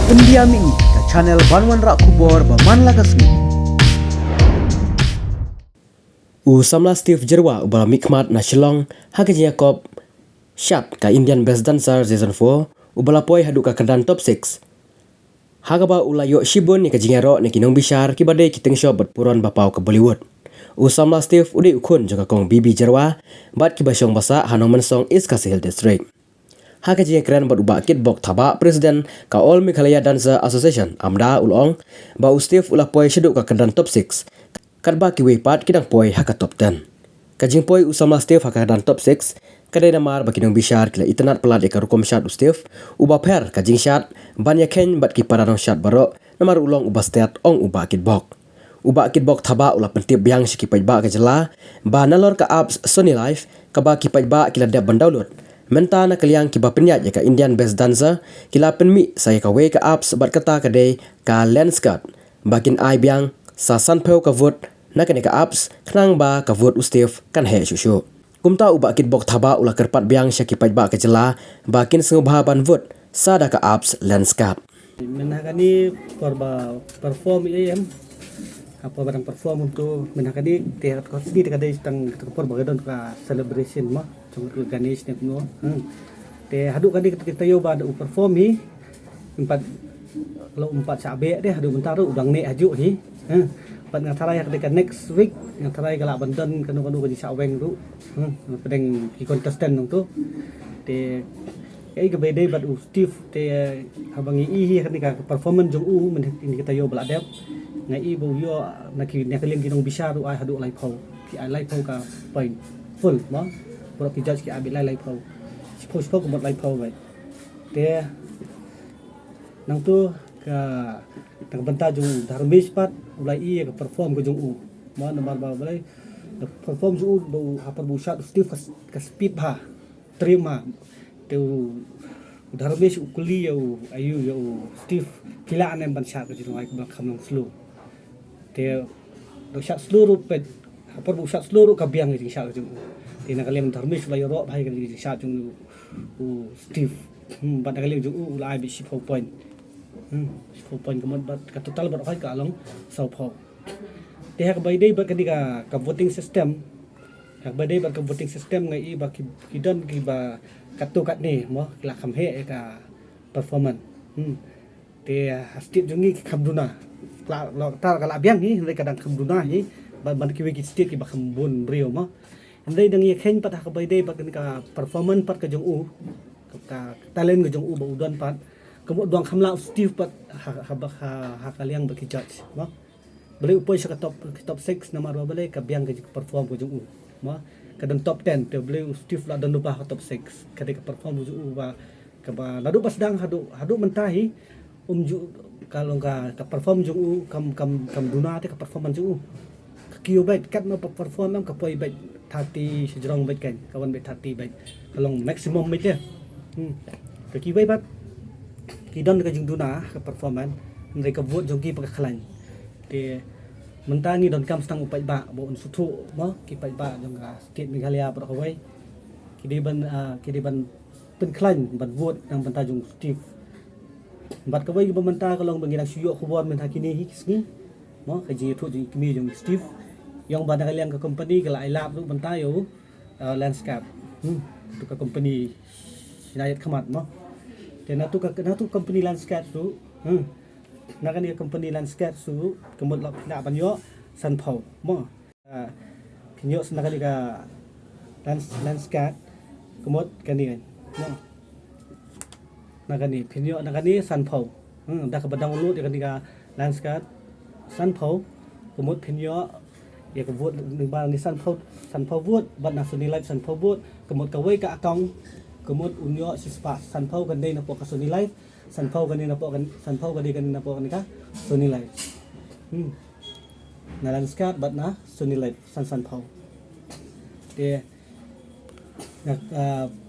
Pendiami ke channel Banwan Rak Kubor Baman Lagasmi. Samla Steve Jerwa ubala mikmat na Shillong hakaji Jacob Shat ka Indian Best Dancer Season 4 ubala poi hadu ka kedan top 6. Hagaba ulayo Shibun ni ka jingero ni kinong bishar kibade kiteng show berpuron bapau ke Bollywood. Samla Steve udi ukun juga kong Bibi Jerwa bat kibasyong basa hanong mensong East Kasihil District. Hakaji keren bat ubak kitbok thaba Presiden ka All Meghalaya Dancer Association amda ulong ba Steve ula poi sheduk ka kedan top 6. Kadba kiwe pat kidang poi haka top 10. Kajing poi Samla Steve haka dan top 6. Kadai namar baki nong bishar kila itenat pelat eka rukom shot Steve. Uba per kajing shot banyak ken bat ki paranong shot baro namar ulong uba stat ong uba kitbok. Uba kitbok thaba ula pentip biang si kipai ba kajela ba nalor ka apps Sony Live kaba kipai ba kila dep download. Menta na kaliang kiba penyat ka Indian Best Dancer kila penmi saya ka we ka apps bat kata kadai ka Lenscard bakin ai biang sa sanpeu ka vote na ka apps knang ba ka vote Steve kan he shushu. Kumta uba kitbok thaba ula kerpat biang sya kipai ba kajela bakin sengubha ban vote sada ka apps Lenscard. Menakani korba perform em apa barang perform untuk menakani tiap kau sendiri kadai tang perform bagadon ka celebration mah contoh Ganesh ne kuno te hadu kadi kita yo ba perform hi empat kalau empat sabe deh hadu bentaru udang ne aju hi empat ngatarai kadai next week ngatarai kala bandan kanu ka di saweng tu pedeng ki contestant nong tu te ai ke bedai bat Steve te habangi hi kan ka performance jong men kita yo bladep ngai bo yo naki nakaleng kinong bisaru ai hadu lai phau ki ai lai phau ka point full ma pro ki judge ki abi lai phau suppose ko mot lai phau bai te nang tu ka tang banta jong dharmesh pat ulai ka perform ko jong ma namar ba balai perform jong bo hapar bu shot Steve ka speed ba terima te dharmesh ukuli yo ayu yo Steve kila anem ban shot ko jong ai ka kham slow te do shot seluruh pet apa bu shot seluruh kabiang di shot jung te nak kalian dharmesh la yoro bhai kan di shot jung Steve bat kalian jung ulai bi 10 point 10 point kemudian bat ka total bat hai ka long 10 point te hak bai dei bat kan ka voting system hak bai dei bat ka voting system ngai ba ki don ki ba katu kat ni mo la kham he ka performance te hastit jungi khamduna lo tar kala biang ni ndai kadang khumduna hi ban ki wegi state ki bakham bon brio ma ndai dang ye khen pat ha bai dei bat ka performance pat ka jong ka talent ka jong ba udan pat kemo dong khamla Steve pat ha kaliang ba ki judge ma beli upoi sa top 6 namar ba beli ka biang ka perform ka jong ma kadang top 10 te beli Steve la dan lupa ka top 6 ka perform jong ba ka ba ladu pas dang hadu mentahi ju kalau ka perform jung kam duna te ka performance jung kiyo bait kat no perform ka poi bait 30 sejrong bait kan kawan bait 30 bait kalau maximum bait ya ka ki bait bat ki don ka jung duna ka performance ndai ka vote jung ki pa khlan te mentani don kam stang upai ba bo un suthu mo ki pai ba jung ka state Meghalaya pro ka wai ki di ban pen khlan ban vote nang banta jung Steve bat kawai pementa kalau bangirang suyo khubor men hakini hisni mo kaji thu ji kimi jong Steve yang bada kaliang ka company kala ilap lu banta yo landscape tu ka company sinayat khamat mo te na tu company landscape tu na kan company landscape su kemut lap na ban yo san phau mo kinyo na kan ka landscape kemut kan ni mo nagani pinyo nagani sanpau da ka badang lu kan ka landscape sanpau kumut pinyo ya ka vote ning ba ni sanpau vote bat na Sony Live sanpau vote kumut ka wei ka akong kumut unyo sispa sanpau kan dei na po ka Sony Live sanpau kan na po kan sanpau kan na po kan ka Sony Live na landscape bat na Sony Live sanpau te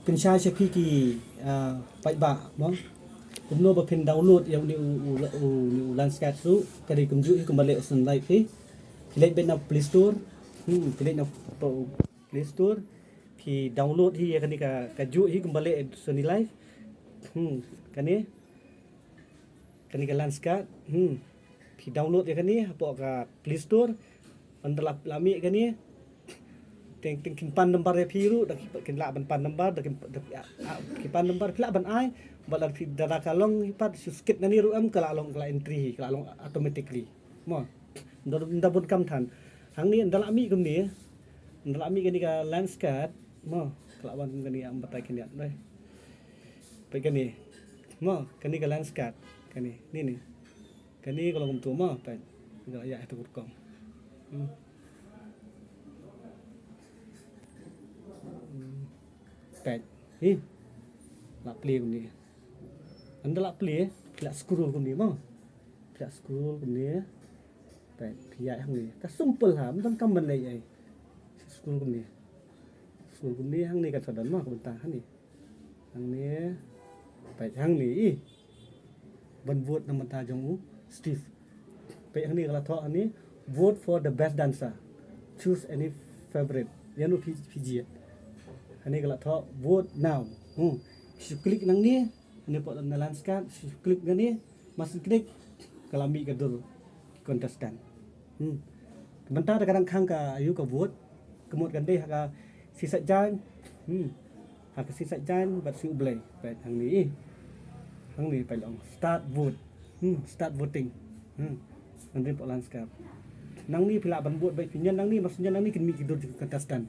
pinsha se ki pai ba mo kumno ba pin download yang ni landscape su kadi kumju hi kumbale Sony Live hi pilih ben na Play Store pilih na Play Store ki download hi kan ka ju hi kumbale Sony Live kani kani ka landscape pi download ya kani apa ka Play Store andala lami kani teng kin pan number ya piru dak kin la ban pan number dak kin pan number pila ban ai balar pi dara kalong ipat skip nani ruam kala long kala entry kala long automatically mo nda bon kam than hang ni andala mi kum ni andala mi kani ka landscape mo kala wan kani am batai kini dai pe kani mo kani ka landscape kani ni kani kalau kum tu mo pe nda ya itu kom pe la play kum ni andala play la scroll kum ni mo la scroll kum ni pe pia hang ni ka simple ha man kam ban lai ai scroll kum ni hang ni ka sadan mo bentar hang ni pe hang ni ban vote nam ta jong Steve pe hang ni kala tho ani vote for the best dancer choose any favorite yanu pg ani kala tho vote now si klik nang ni po na landscape si klik ngani mas klik kala mi ka dur contestant bentar kadang khang ka ayu ka vote kemut kan deh ka sisa jan hak sisa jan bat si ublay pe hang ni pe long start vote start voting nanti po landscape nang ni pila ban vote baik pinyan nang ni maksudnya nang ni kin mi kidur contestant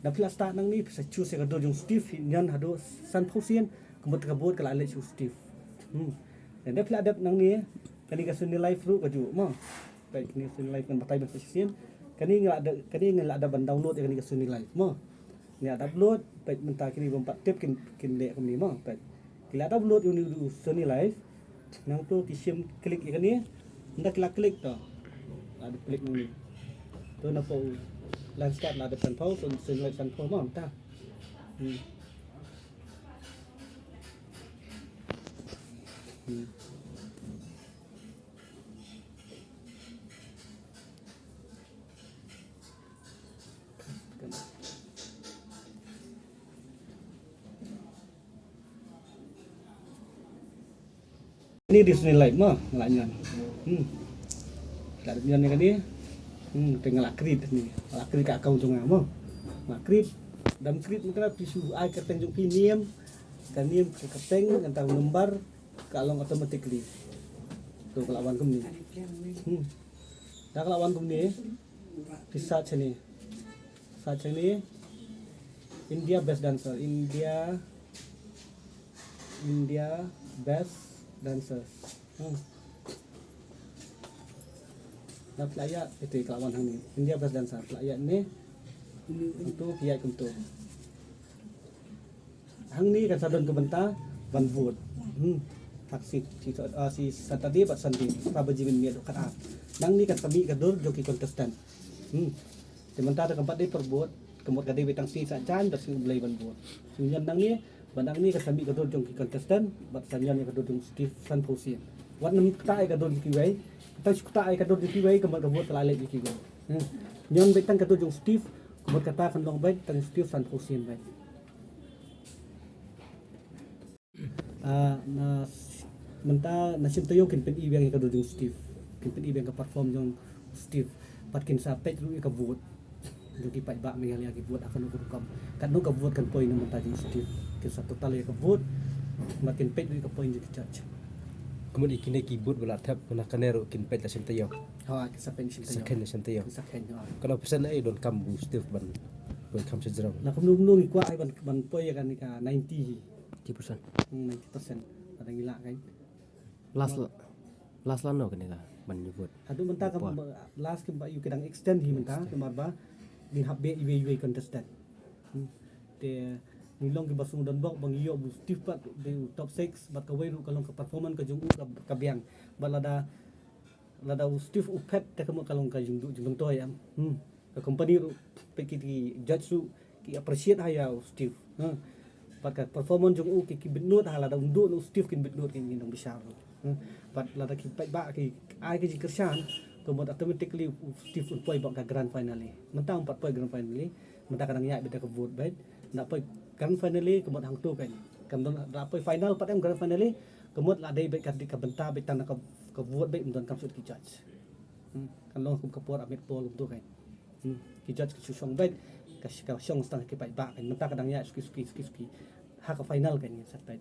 dah pila start nang ni bisa choose ka dur jong Steve nyan hado san phosien kemut ka vote kala le Steve dan dah pila adap nang ni kani ka suni live ru ka ju mo baik ni suni live kan batai ban phosien kani ngala ada ban download kani ka suni live mo ni ada upload baik mentah kini bompat tip kin le kami mo baik kila download uni suni live nang tu kisim klik kani ndak kila klik to ada klik nang ni tu na po landscape la ada san phau suni live san phau mo ta ini di sini live mah ngelaknyan ngelaknyan ni kan dia tinggal akrit ni akrit ka account jong mah akrit dalam krit mungkin pisu ai kerteng jong premium kan ni kerteng antara lembar kalong automatically tu kelawan kum ni dah kelawan kum ni di search ni India best dancer India best dancers dah pelayat itu kawan hang ni India best dancer pelayat ni untuk pihak untuk hang ni kan sadon ke bentar ban vote taksi si satadi bat sandi pabaji min miat kat nang ni kan kami kadur joki contestant sementara keempat dia perbuat kemut kadi betang si sajan dat sing belai ban vote sunyan nang ni bandang ni kasami kadur jong contestant bat sanyan ni kadur jong Steve San Phosien wat nam ta ai kadur ki wei ta ta ai kadur ki wei kemut kabut lalai ki go nyon betang kadur jong Steve kemut kata kan long baik tang Steve San Phosien baik na menta na sim tayo kin pen ibang kadur jong Steve kin pen ibang ka perform jong Steve pat kin sa pet ru ka vote joki pai ba mi ali vote akan ukur kam kan no ka vote kan point naman ta jong Steve sa total ya ka vote makin pet ka point di church kemudian ikine keyboard bala tap kena kanero kin pet la sentayo ha sa pen sim tayo saken sentayo saken kalau pesan ai don kam Steve ban kam sejrau na kum nung ikwa ai ban poy kan ka 90% 90% pada gila kan last lano kan ka ban nyebut adu menta ka last kim ba yu kedang extend hi menta kemar ba min habbe iwe contestant te nilong ke basung dan bok bang iyo bu Steve pat de top 6 bat ka wei ru kalong ka performance ka jung ka biang balada lada Steve upet te kamu kalong ka jung jung toy am ka company ru pe ki judge su ki appreciate haya Steve pat ka performance jung ki binut hala da undu no Steve kin binut kin nong bisa pat lada ki ba ki ai ki kersan kemudian automatically Steve poi bak ka grand finale mentang 4 poi grand finale mentang kadang ya beda ka vote baik nak poi grand finale kemudian hang tu kan Kan don apoy final pat em grand finally kemut la dai bet ka benta bet tan ka vote bet don kam sut ki judge. Kan long kum kapor amit pol tu kan. Ki judge ki song bet ka syong stang ki pai ba kan menta kadang ya suki ha ka final kan ya sat bet.